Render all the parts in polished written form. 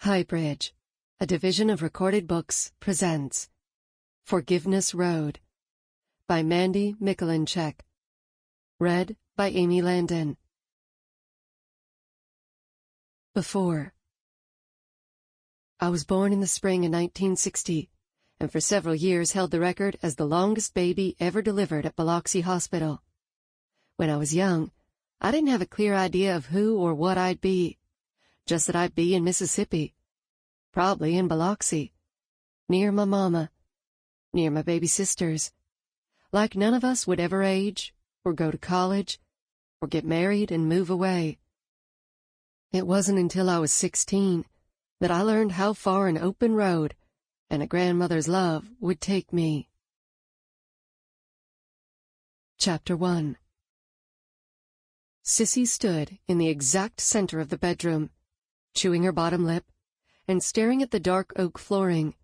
Highbridge, a division of Recorded Books, presents Forgiveness Road by Mandy Mikulencak. Read by Amy Landon. Before. I was born in the spring of 1960, and for several years held the record as the longest baby ever delivered at Biloxi Hospital. When I was young, I didn't have a clear idea of who or what I'd be, just that I'd be in Mississippi, probably in Biloxi, near my mama, near my baby sisters, like none of us would ever age, or go to college, or get married and move away. It wasn't until I was 16 that I learned how far an open road and a grandmother's love would take me. Chapter 1. Cissy stood in the exact center of the bedroom, chewing her bottom lip and staring at the dark oak flooring.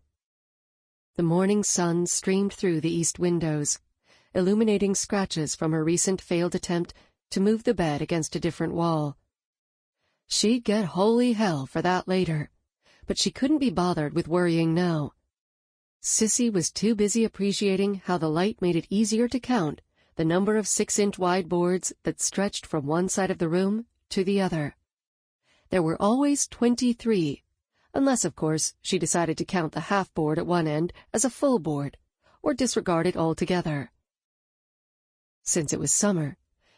The morning sun streamed through the east windows, illuminating scratches from her recent failed attempt to move the bed against a different wall. She'd get holy hell for that later, but she couldn't be bothered with worrying now. Cissy was too busy appreciating how the light made it easier to count the number of 6-inch wide boards that stretched from one side of the room to the other. There were always 23, unless, of course, she decided to count the half board at one end as a full board, or disregard it altogether. Since it was summer,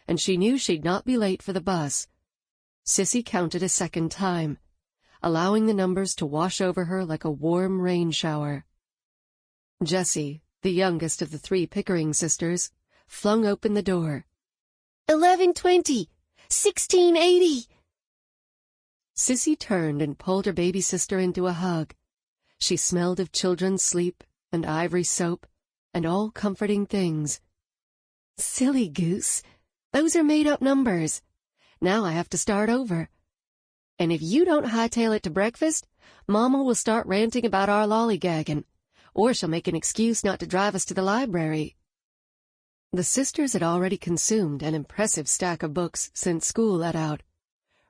and she knew she'd not be late for the bus, Cissy counted a second time, allowing the numbers to wash over her like a warm rain shower. Jessie, the youngest of the 3 Pickering sisters, flung open the door. 1120! 1680! Cissy turned and pulled her baby sister into a hug. She smelled of children's sleep and ivory soap and all comforting things. Silly goose, those are made-up numbers. Now I have to start over. And if you don't hightail it to breakfast, Mama will start ranting about our lollygagging, or she'll make an excuse not to drive us to the library. The sisters had already consumed an impressive stack of books since school let out,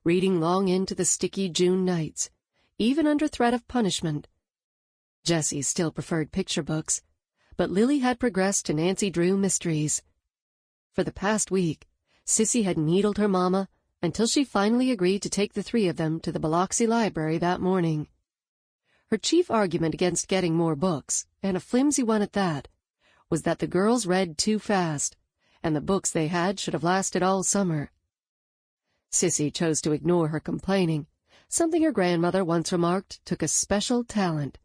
reading long into the sticky June nights, even under threat of punishment. Jessie still preferred picture books, but Lily had progressed to Nancy Drew mysteries. For the past week, Cissy had needled her mama until she finally agreed to take the 3 of them to the Biloxi Library that morning. Her chief argument against getting more books, and a flimsy one at that, was that the girls read too fast, and the books they had should have lasted all summer. Cissy chose to ignore her complaining, something her grandmother once remarked took a special talent.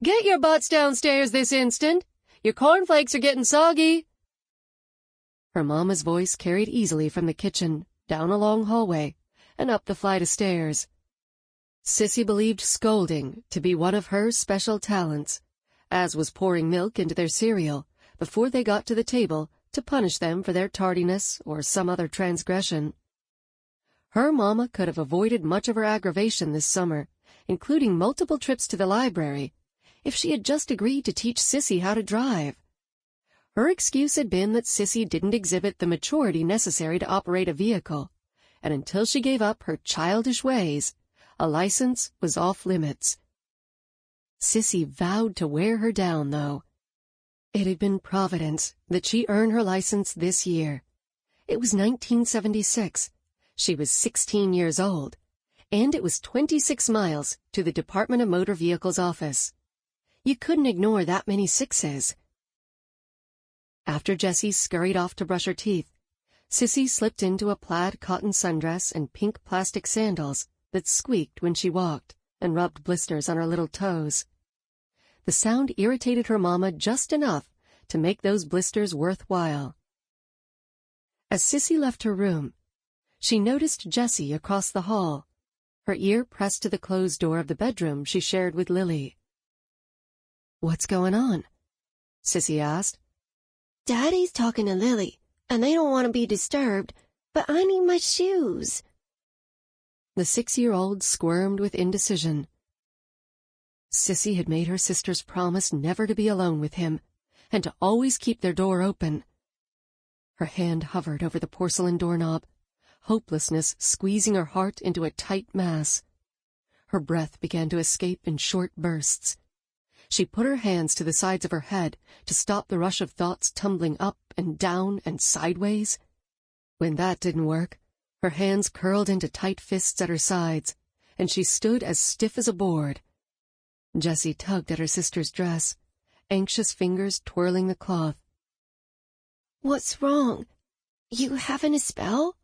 "Get your butts downstairs this instant! Your cornflakes are getting soggy!" Her mama's voice carried easily from the kitchen, down a long hallway, and up the flight of stairs. Cissy believed scolding to be one of her special talents, as was pouring milk into their cereal before they got to the table to punish them for their tardiness or some other transgression. Her mama could have avoided much of her aggravation this summer, including multiple trips to the library, if she had just agreed to teach Cissy how to drive. Her excuse had been that Cissy didn't exhibit the maturity necessary to operate a vehicle, and until she gave up her childish ways, a license was off limits. Cissy vowed to wear her down, though. It had been Providence that she earned her license this year. It was 1976. She was 16 years old, and it was 26 miles to the Department of Motor Vehicles office. You couldn't ignore that many sixes. After Jessie scurried off to brush her teeth, Cissy slipped into a plaid cotton sundress and pink plastic sandals that squeaked when she walked and rubbed blisters on her little toes. The sound irritated her mama just enough to make those blisters worthwhile. As Cissy left her room, she noticed Jessie across the hall, her ear pressed to the closed door of the bedroom she shared with Lily. "What's going on?" Cissy asked. "Daddy's talking to Lily, and they don't want to be disturbed, but I need my shoes." The 6-year-old squirmed with indecision. Cissy had made her sisters promise never to be alone with him, and to always keep their door open. Her hand hovered over the porcelain doorknob, hopelessness squeezing her heart into a tight mass. Her breath began to escape in short bursts. She put her hands to the sides of her head to stop the rush of thoughts tumbling up and down and sideways. When that didn't work, her hands curled into tight fists at her sides, and she stood as stiff as a board. Jessie tugged at her sister's dress, anxious fingers twirling the cloth. "What's wrong? You having a spell?"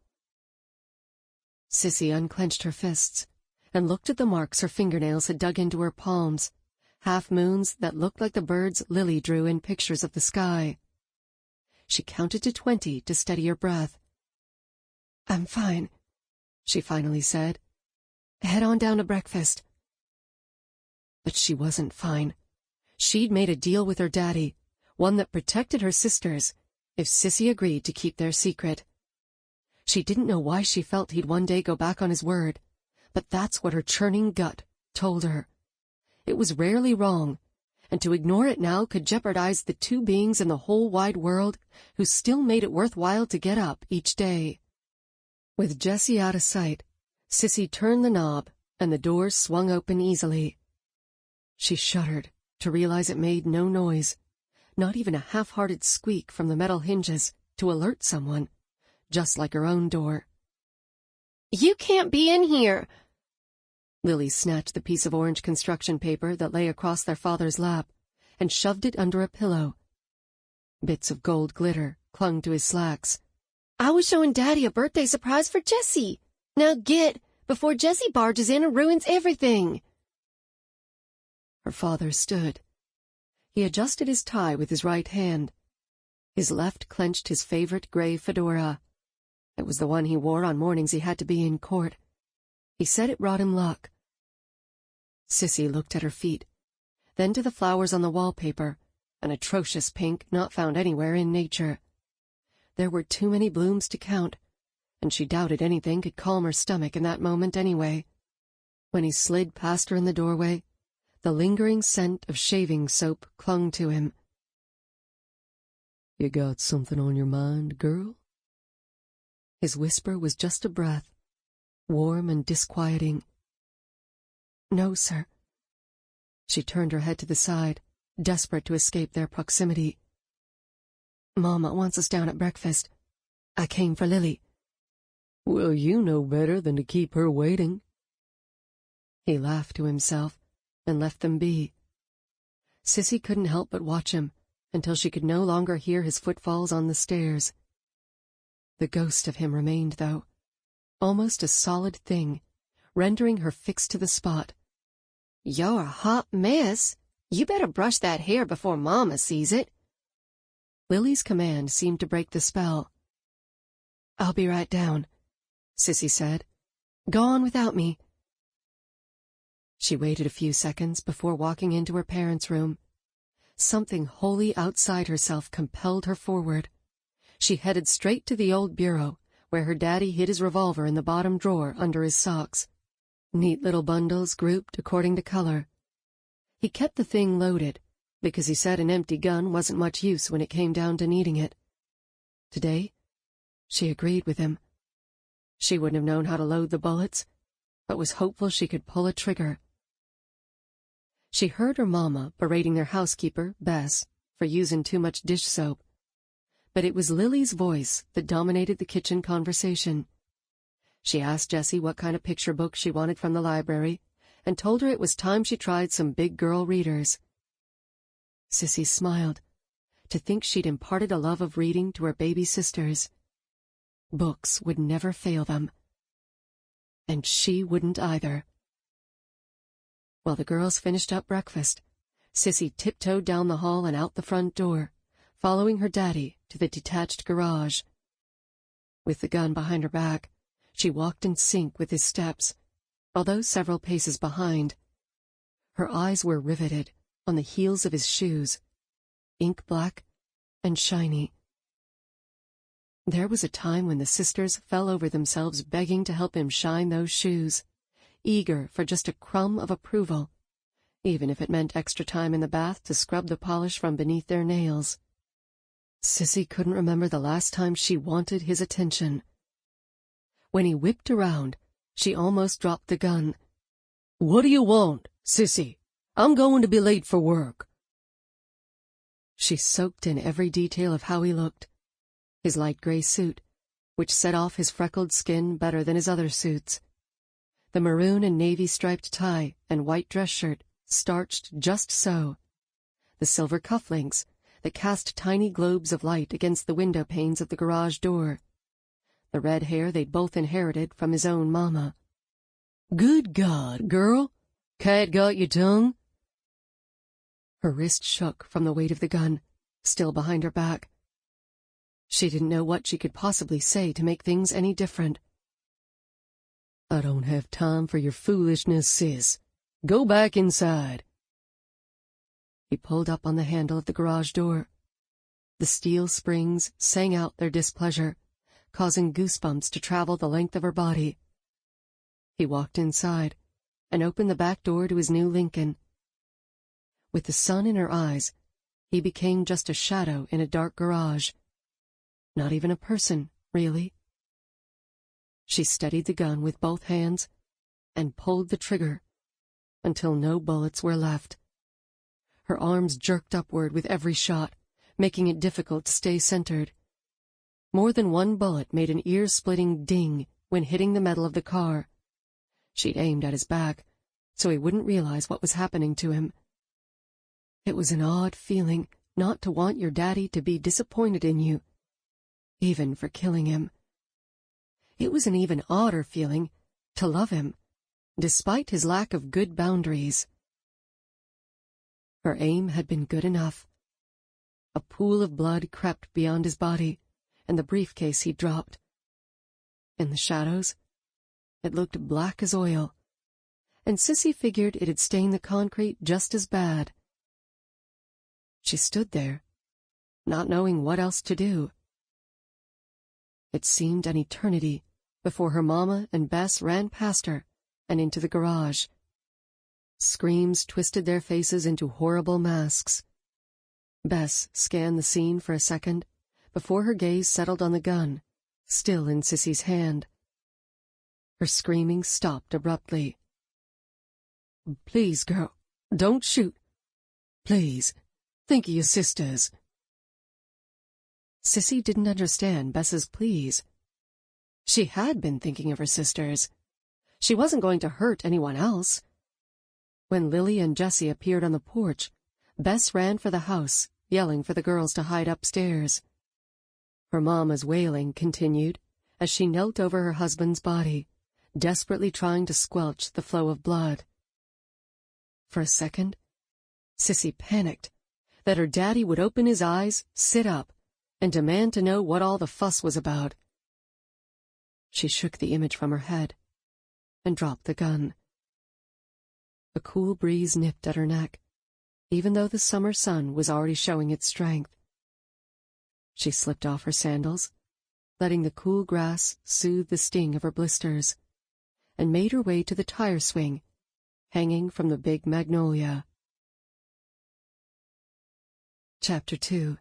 Cissy unclenched her fists and looked at the marks her fingernails had dug into her palms, half-moons that looked like the birds Lily drew in pictures of the sky. She counted to 20 to steady her breath. "I'm fine," she finally said. "Head on down to breakfast." But she wasn't fine. She'd made a deal with her daddy, one that protected her sisters, if Cissy agreed to keep their secret. She didn't know why she felt he'd one day go back on his word, but that's what her churning gut told her. It was rarely wrong, and to ignore it now could jeopardize the two beings in the whole wide world who still made it worthwhile to get up each day. With Jessie out of sight, Cissy turned the knob, and the door swung open easily. She shuddered to realize it made no noise, not even a half-hearted squeak from the metal hinges to alert someone, just like her own door. "You can't be in here!" Lily snatched the piece of orange construction paper that lay across their father's lap and shoved it under a pillow. Bits of gold glitter clung to his slacks. "I was showing Daddy a birthday surprise for Jessie. Now get, before Jessie barges in and ruins everything." Her father stood. He adjusted his tie with his right hand. His left clenched his favorite gray fedora. It was the one he wore on mornings he had to be in court. He said it brought him luck. Cissy looked at her feet, then to the flowers on the wallpaper, an atrocious pink not found anywhere in nature. There were too many blooms to count, and she doubted anything could calm her stomach in that moment anyway. When he slid past her in the doorway, the lingering scent of shaving soap clung to him. "You got something on your mind, girl?" His whisper was just a breath, warm and disquieting. "No, sir." She turned her head to the side, desperate to escape their proximity. "Mama wants us down at breakfast. I came for Lily." "Well, you know better than to keep her waiting." He laughed to himself and left them be. Cissy couldn't help but watch him until she could no longer hear his footfalls on the stairs. The ghost of him remained, though, almost a solid thing, rendering her fixed to the spot. "You're a hot mess. You better brush that hair before Mama sees it." Lily's command seemed to break the spell. "I'll be right down," Cissy said. "Go on without me." She waited a few seconds before walking into her parents' room. Something wholly outside herself compelled her forward. She headed straight to the old bureau, where her daddy hid his revolver in the bottom drawer under his socks. Neat little bundles grouped according to color. He kept the thing loaded, because he said an empty gun wasn't much use when it came down to needing it. Today, she agreed with him. She wouldn't have known how to load the bullets, but was hopeful she could pull a trigger. She heard her mama berating their housekeeper, Bess, for using too much dish soap. But it was Lily's voice that dominated the kitchen conversation. She asked Jessie what kind of picture book she wanted from the library, and told her it was time she tried some big girl readers. Cissy smiled, to think she'd imparted a love of reading to her baby sisters. Books would never fail them. And she wouldn't either. While the girls finished up breakfast, Cissy tiptoed down the hall and out the front door, following her daddy to the detached garage. With the gun behind her back, she walked in sync with his steps, although several paces behind. Her eyes were riveted on the heels of his shoes, ink black and shiny. There was a time when the sisters fell over themselves begging to help him shine those shoes, eager for just a crumb of approval, even if it meant extra time in the bath to scrub the polish from beneath their nails. Cissy couldn't remember the last time she wanted his attention. When he whipped around, she almost dropped the gun. "What do you want, Cissy? I'm going to be late for work." She soaked in every detail of how he looked. His light gray suit, which set off his freckled skin better than his other suits. The maroon and navy striped tie and white dress shirt, starched just so. The silver cufflinks that cast tiny globes of light against the window panes of the garage door. The red hair they'd both inherited from his own mama. "Good God, girl! Cat got your tongue?" Her wrist shook from the weight of the gun, still behind her back. She didn't know what she could possibly say to make things any different. "I don't have time for your foolishness, sis. Go back inside." He pulled up on the handle of the garage door. The steel springs sang out their displeasure, causing goosebumps to travel the length of her body. He walked inside and opened the back door to his new Lincoln. With the sun in her eyes, he became just a shadow in a dark garage. Not even a person, really. She steadied the gun with both hands and pulled the trigger until no bullets were left. Her arms jerked upward with every shot, making it difficult to stay centered. More than one bullet made an ear-splitting ding when hitting the metal of the car. She'd aimed at his back, so he wouldn't realize what was happening to him. It was an odd feeling not to want your daddy to be disappointed in you, even for killing him. It was an even odder feeling to love him, despite his lack of good boundaries. Her aim had been good enough. A pool of blood crept beyond his body and the briefcase he dropped. In the shadows, it looked black as oil, and Cissy figured it had stained the concrete just as bad. She stood there, not knowing what else to do. It seemed an eternity before her mama and Bess ran past her and into the garage. Screams twisted their faces into horrible masks. Bess scanned the scene for a second before her gaze settled on the gun, still in Cissy's hand. Her screaming stopped abruptly. "Please, girl, don't shoot. Please, think of your sisters." Cissy didn't understand Bess's pleas. She had been thinking of her sisters. She wasn't going to hurt anyone else. When Lily and Jessie appeared on the porch, Bess ran for the house, yelling for the girls to hide upstairs. Her mama's wailing continued as she knelt over her husband's body, desperately trying to squelch the flow of blood. For a second, Cissy panicked that her daddy would open his eyes, sit up, and demand to know what all the fuss was about. She shook the image from her head and dropped the gun. A cool breeze nipped at her neck, even though the summer sun was already showing its strength. She slipped off her sandals, letting the cool grass soothe the sting of her blisters, and made her way to the tire swing, hanging from the big magnolia. Chapter 2.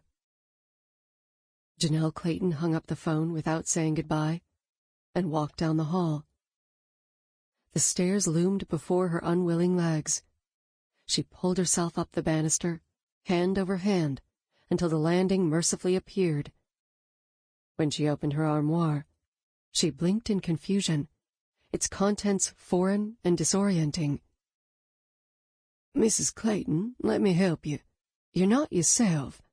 Janelle Clayton hung up the phone without saying goodbye and walked down the hall. The stairs loomed before her unwilling legs. She pulled herself up the banister, hand over hand, until the landing mercifully appeared. When she opened her armoire, she blinked in confusion, its contents foreign and disorienting. "Mrs. Clayton, let me help you. You're not yourself."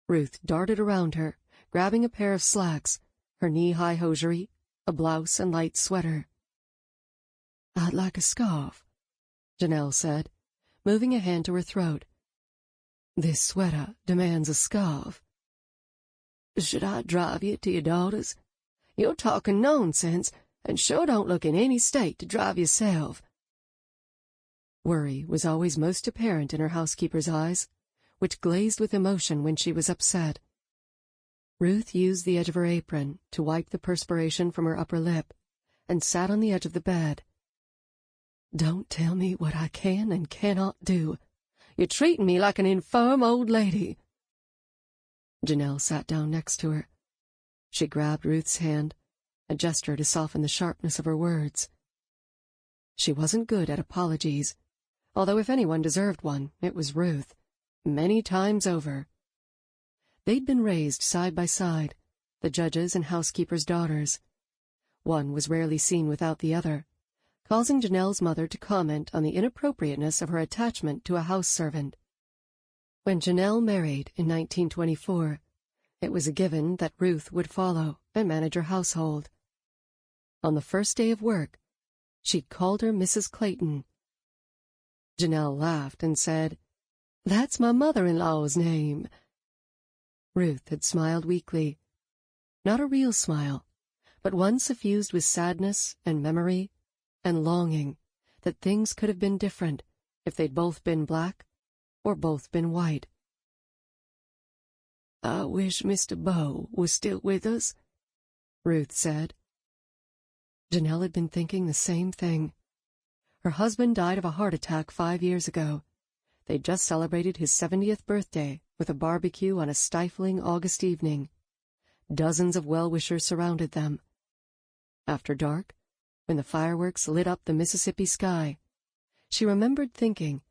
Ruth darted around her, grabbing a pair of slacks, her knee-high hosiery, a blouse and light sweater. "I'd like a scarf," Janelle said, moving a hand to her throat. "This sweater demands a scarf." "Should I drive you to your daughter's? You're talking nonsense, and sure don't look in any state to drive yourself." Worry was always most apparent in her housekeeper's eyes, which glazed with emotion when she was upset. Ruth used the edge of her apron to wipe the perspiration from her upper lip and sat on the edge of the bed. "Don't tell me what I can and cannot do. You're treating me like an infirm old lady." Janelle sat down next to her. She grabbed Ruth's hand, a gesture to soften the sharpness of her words. She wasn't good at apologies, although if anyone deserved one, it was Ruth, many times over. They'd been raised side by side, the judge's and housekeeper's daughters. One was rarely seen without the other, causing Janelle's mother to comment on the inappropriateness of her attachment to a house servant. When Janelle married in 1924, it was a given that Ruth would follow and manage her household. On the first day of work, she'd called her Mrs. Clayton. Janelle laughed and said, "That's my mother-in-law's name." Ruth had smiled weakly. Not a real smile, but one suffused with sadness and memory and longing that things could have been different if they'd both been black or both been white. "I wish Mr. Bow was still with us," Ruth said. Janelle had been thinking the same thing. Her husband died of a heart attack 5 years ago. They'd just celebrated his 70th birthday with a barbecue on a stifling August evening. Dozens of well-wishers surrounded them. After dark, when the fireworks lit up the Mississippi sky, she remembered thinking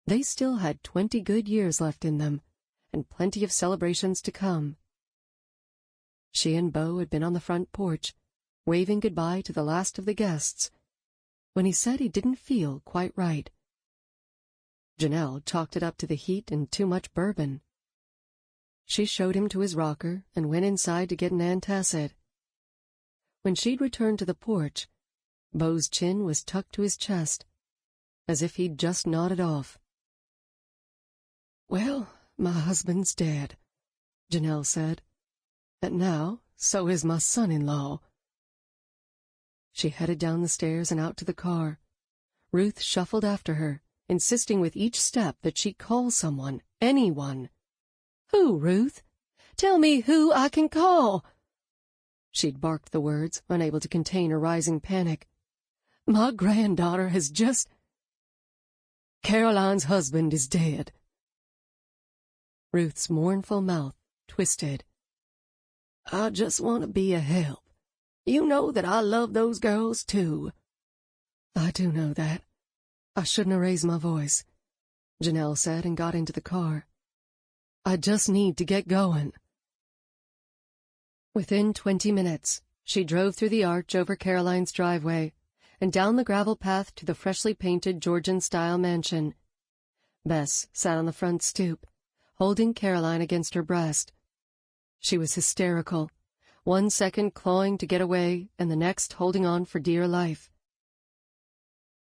they still had 20 good years left in them, and plenty of celebrations to come. She and Beau had been on the front porch, waving goodbye to the last of the guests, when he said he didn't feel quite right. Janelle chalked it up to the heat and too much bourbon. She showed him to his rocker and went inside to get an antacid. When she'd returned to the porch, Beau's chin was tucked to his chest, as if he'd just nodded off. "Well, my husband's dead," Janelle said, "and now so is my son-in-law." She headed down the stairs and out to the car. Ruth shuffled after her, insisting with each step that she call someone, anyone. "Who, Ruth? Tell me who I can call." She'd barked the words, unable to contain her rising panic. "My granddaughter has just... Caroline's husband is dead." Ruth's mournful mouth twisted. "I just want to be a help. You know that I love those girls, too." "I do know that. I shouldn't have raised my voice," Janelle said and got into the car. "I just need to get going." Within 20 minutes, she drove through the arch over Caroline's driveway and down the gravel path to the freshly painted Georgian-style mansion. Bess sat on the front stoop, holding Caroline against her breast. She was hysterical, 1 second clawing to get away and the next holding on for dear life.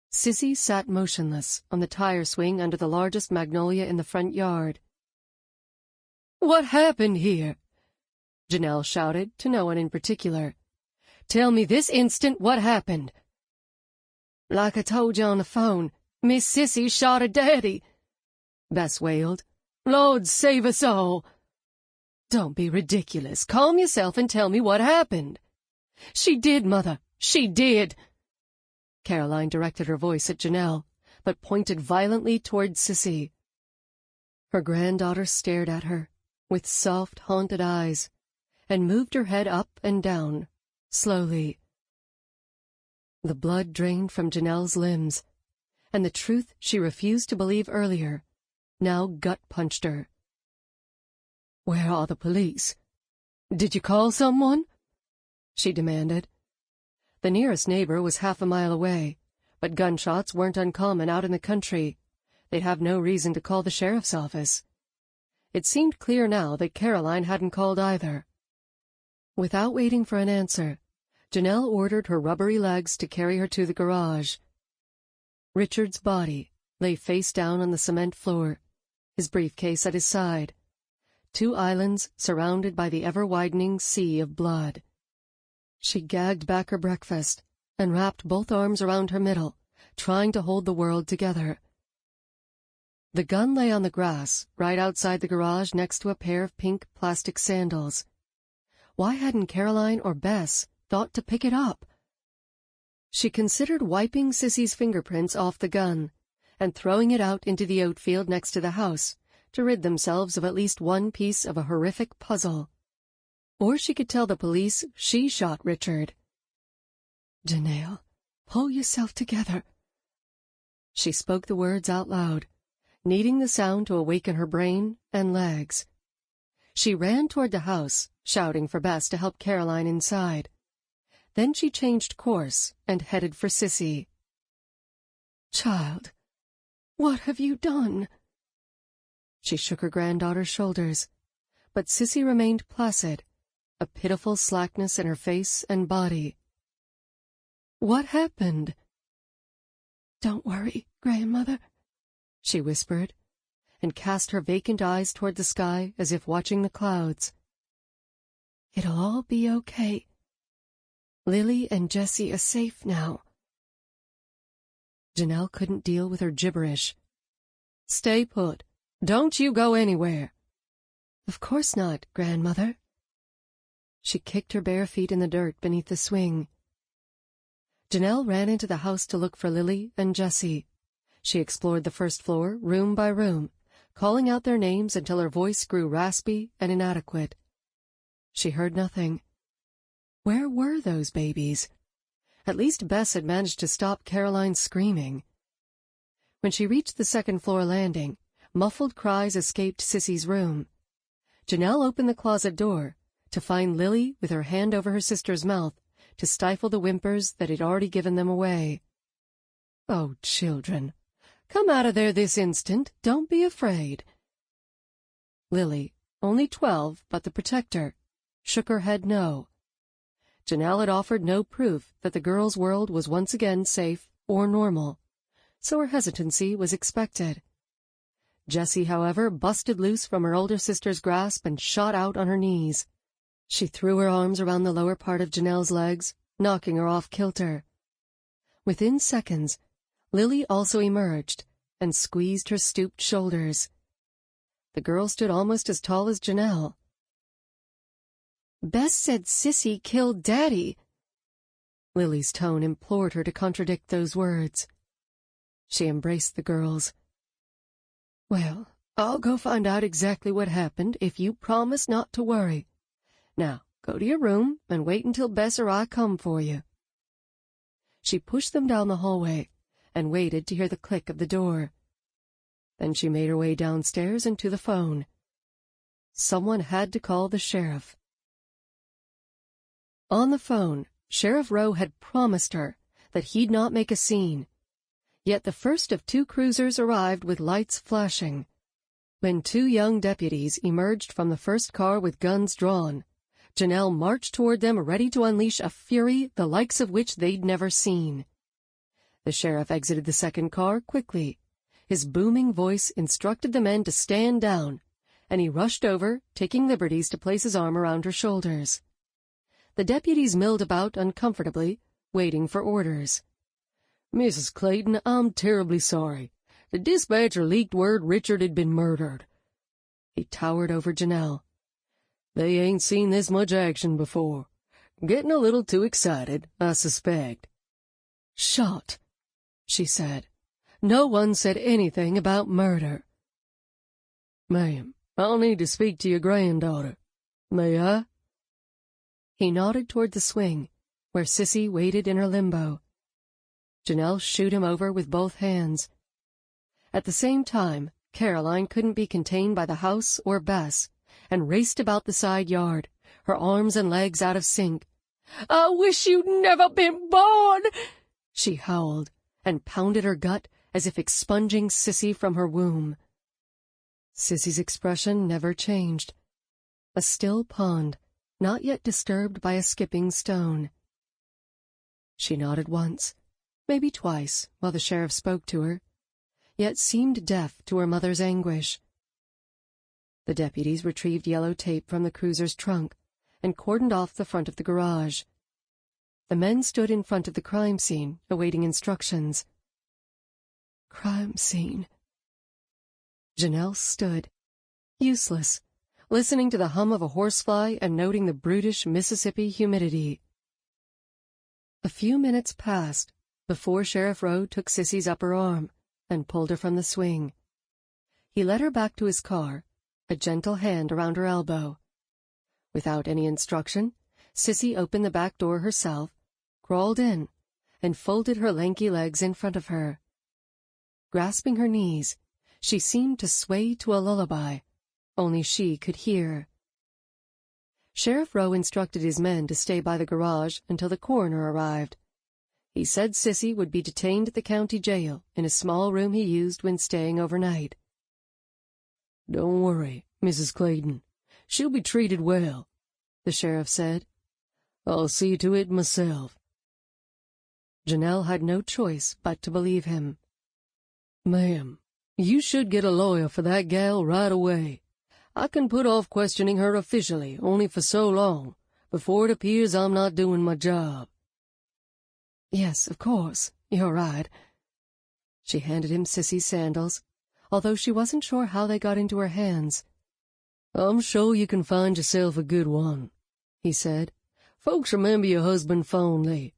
Cissy sat motionless on the tire swing under the largest magnolia in the front yard. "What happened here?" Janelle shouted to no one in particular. "Tell me this instant what happened." "Like I told you on the phone, Miss Cissy shot her daddy," Bess wailed. "Lord save us all." "Don't be ridiculous. Calm yourself and tell me what happened." "She did, Mother. She did." Caroline directed her voice at Janelle, but pointed violently toward Cissy. Her granddaughter stared at her with soft, haunted eyes and moved her head up and down, slowly. The blood drained from Janelle's limbs, and the truth she refused to believe earlier now gut-punched her. "Where are the police? Did you call someone?" she demanded. The nearest neighbor was half a mile away, but gunshots weren't uncommon out in the country. They'd have no reason to call the sheriff's office. It seemed clear now that Caroline hadn't called either. Without waiting for an answer, Janelle ordered her rubbery legs to carry her to the garage. Richard's body lay face down on the cement floor, his briefcase at his side. 2 islands surrounded by the ever-widening sea of blood. She gagged back her breakfast and wrapped both arms around her middle, trying to hold the world together. The gun lay on the grass right outside the garage next to a pair of pink plastic sandals. Why hadn't Caroline or Bess thought to pick it up? She considered wiping Cissy's fingerprints off the gun and throwing it out into the outfield next to the house to rid themselves of at least one piece of a horrific puzzle. Or she could tell the police she shot Richard. "Janelle, pull yourself together," She spoke the words out loud, needing the sound to awaken her brain and legs. She ran toward the house, shouting for Bess to help Caroline inside. Then she changed course and headed for Cissy. "Child, what have you done?" She shook her granddaughter's shoulders, but Cissy remained placid, a pitiful slackness in her face and body. "What happened?" "Don't worry, grandmother," she whispered, and cast her vacant eyes toward the sky as if watching the clouds. "It'll all be okay. Lily and Jessie are safe now." Janelle couldn't deal with her gibberish. "Stay put. Don't you go anywhere." "Of course not, grandmother." She kicked her bare feet in the dirt beneath the swing. Janelle ran into the house to look for Lily and Jessie. She explored the first floor, room by room, calling out their names until her voice grew raspy and inadequate. She heard nothing. Where were those babies? At least Bess had managed to stop Caroline's screaming. When she reached the second-floor landing, muffled cries escaped Cissy's room. Janelle opened the closet door to find Lily with her hand over her sister's mouth to stifle the whimpers that had already given them away. "Oh, children, come out of there this instant. Don't be afraid." Lily, only 12, but the protector, shook her head no. Janelle had offered no proof that the girls' world was once again safe or normal, so her hesitancy was expected. Jessie, however, busted loose from her older sister's grasp and shot out on her knees. She threw her arms around the lower part of Janelle's legs, knocking her off kilter. Within seconds, Lily also emerged and squeezed her stooped shoulders. The girl stood almost as tall as Janelle. "Bess said Cissy killed Daddy." Lily's tone implored her to contradict those words. She embraced the girls. "Well, I'll go find out exactly what happened if you promise not to worry. Now, go to your room and wait until Bess or I come for you." She pushed them down the hallway and waited to hear the click of the door. Then she made her way downstairs and to the phone. Someone had to call the sheriff. On the phone, Sheriff Rowe had promised her that he'd not make a scene. Yet the first of 2 cruisers arrived with lights flashing. When 2 young deputies emerged from the first car with guns drawn, Janelle marched toward them ready to unleash a fury the likes of which they'd never seen. The sheriff exited the second car quickly. His booming voice instructed the men to stand down, and he rushed over, taking liberties to place his arm around her shoulders. The deputies milled about uncomfortably, waiting for orders. "Mrs. Clayton, I'm terribly sorry. The dispatcher leaked word Richard had been murdered." He towered over Janelle. "They ain't seen this much action before. Getting a little too excited, I suspect." "Shut," she said. "No one said anything about murder." "Ma'am, I'll need to speak to your granddaughter. May I?" He nodded toward the swing, where Cissy waited in her limbo. Janelle shooed him over with both hands. At the same time, Caroline couldn't be contained by the house or Bess, and raced about the side yard, her arms and legs out of sync. "I wish you'd never been born!" she howled, and pounded her gut as if expunging Cissy from her womb. Cissy's expression never changed. A still pond, not yet disturbed by a skipping stone. She nodded once, maybe twice, while the sheriff spoke to her, yet seemed deaf to her mother's anguish. The deputies retrieved yellow tape from the cruiser's trunk and cordoned off the front of the garage. The men stood in front of the crime scene, awaiting instructions. Crime scene. Janelle stood, useless, listening to the hum of a horsefly and noting the brutish Mississippi humidity. A few minutes passed before Sheriff Rowe took Cissy's upper arm and pulled her from the swing. He led her back to his car, a gentle hand around her elbow. Without any instruction, Cissy opened the back door herself, crawled in, and folded her lanky legs in front of her. grasping her knees, she seemed to sway to a lullaby. Only she could hear. Sheriff Rowe instructed his men to stay by the garage until the coroner arrived. He said Cissy would be detained at the county jail in a small room he used when staying overnight. "Don't worry, Mrs. Clayton. She'll be treated well," the sheriff said. "I'll see to it myself." Janelle had no choice but to believe him. "Ma'am, you should get a lawyer for that gal right away. I can put off questioning her officially only for so long, before it appears I'm not doing my job." "Yes, of course. You're right." She handed him Cissy's sandals, although she wasn't sure how they got into her hands. "I'm sure you can find yourself a good one," he said. "Folks remember your husband fondly.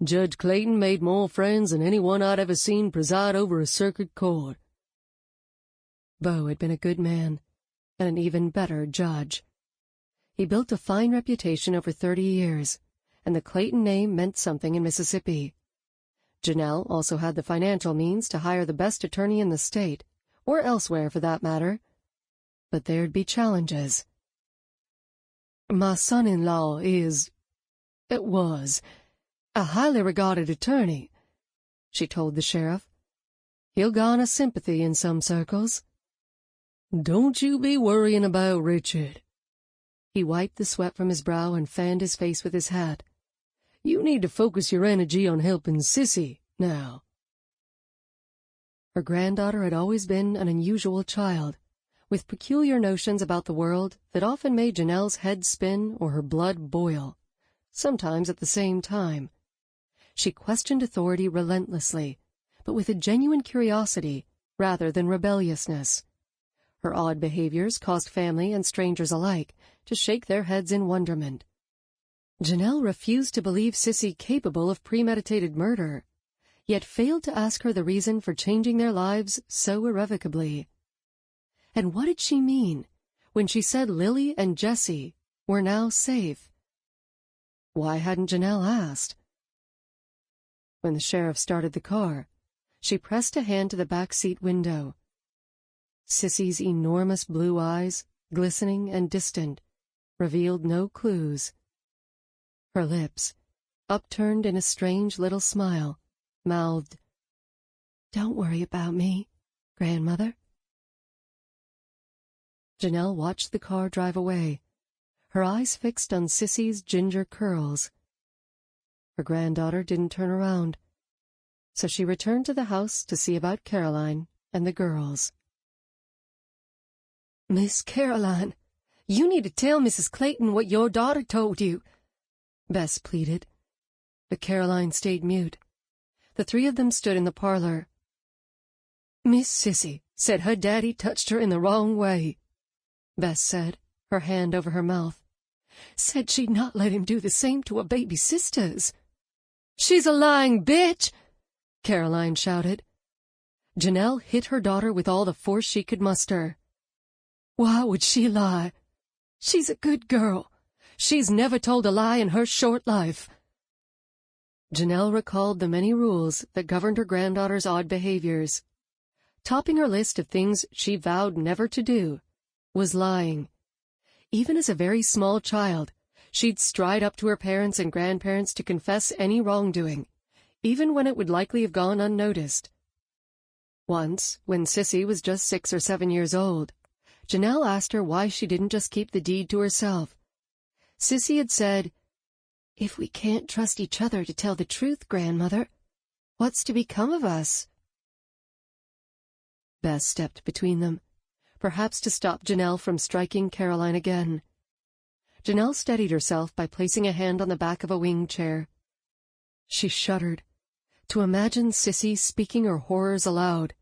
Judge Clayton made more friends than anyone I'd ever seen preside over a circuit court." Beau had been a good man, and an even better judge. He built a fine reputation over 30 years, and the Clayton name meant something in Mississippi. Janelle also had the financial means to hire the best attorney in the state, or elsewhere for that matter. But there'd be challenges. "My son-in-law was a highly regarded attorney," she told the sheriff. "He'll garner sympathy in some circles." "Don't you be worrying about Richard." He wiped the sweat from his brow and fanned his face with his hat. "You need to focus your energy on helping Cissy now." Her granddaughter had always been an unusual child, with peculiar notions about the world that often made Janelle's head spin or her blood boil, sometimes at the same time. She questioned authority relentlessly, but with a genuine curiosity rather than rebelliousness. Her odd behaviors caused family and strangers alike to shake their heads in wonderment. Janelle refused to believe Cissy capable of premeditated murder, yet failed to ask her the reason for changing their lives so irrevocably. And what did she mean when she said Lily and Jessie were now safe? Why hadn't Janelle asked? When the sheriff started the car, she pressed a hand to the back seat window. Cissy's enormous blue eyes, glistening and distant, revealed no clues. Her lips, upturned in a strange little smile, mouthed, "Don't worry about me, grandmother." Janelle watched the car drive away, her eyes fixed on Cissy's ginger curls. Her granddaughter didn't turn around, so she returned to the house to see about Caroline and the girls. "Miss Caroline, you need to tell Mrs. Clayton what your daughter told you," Bess pleaded. But Caroline stayed mute. The three of them stood in the parlor. "Miss Cissy said her daddy touched her in the wrong way," Bess said, her hand over her mouth. "Said she'd not let him do the same to her baby sisters." "She's a lying bitch!" Caroline shouted. Janelle hit her daughter with all the force she could muster. "Why would she lie? She's a good girl. She's never told a lie in her short life." Janelle recalled the many rules that governed her granddaughter's odd behaviors. Topping her list of things she vowed never to do was lying. Even as a very small child, she'd stride up to her parents and grandparents to confess any wrongdoing, even when it would likely have gone unnoticed. Once, when Cissy was just 6 or 7 years old, Janelle asked her why she didn't just keep the deed to herself. Cissy had said, "If we can't trust each other to tell the truth, grandmother, what's to become of us?" Bess stepped between them, perhaps to stop Janelle from striking Caroline again. Janelle steadied herself by placing a hand on the back of a wing chair. She shuddered to imagine Cissy speaking her horrors aloud,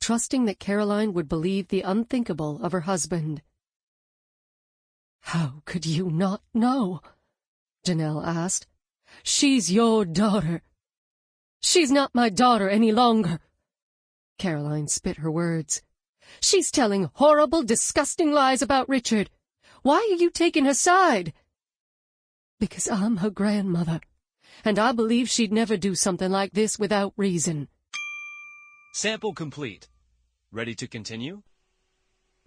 trusting that Caroline would believe the unthinkable of her husband. "How could you not know?" Janelle asked. "She's your daughter." "She's not my daughter any longer." Caroline spit her words. "She's telling horrible, disgusting lies about Richard. Why are you taking her side?" "Because I'm her grandmother, and I believe she'd never do something like this without reason." Sample complete. Ready to continue?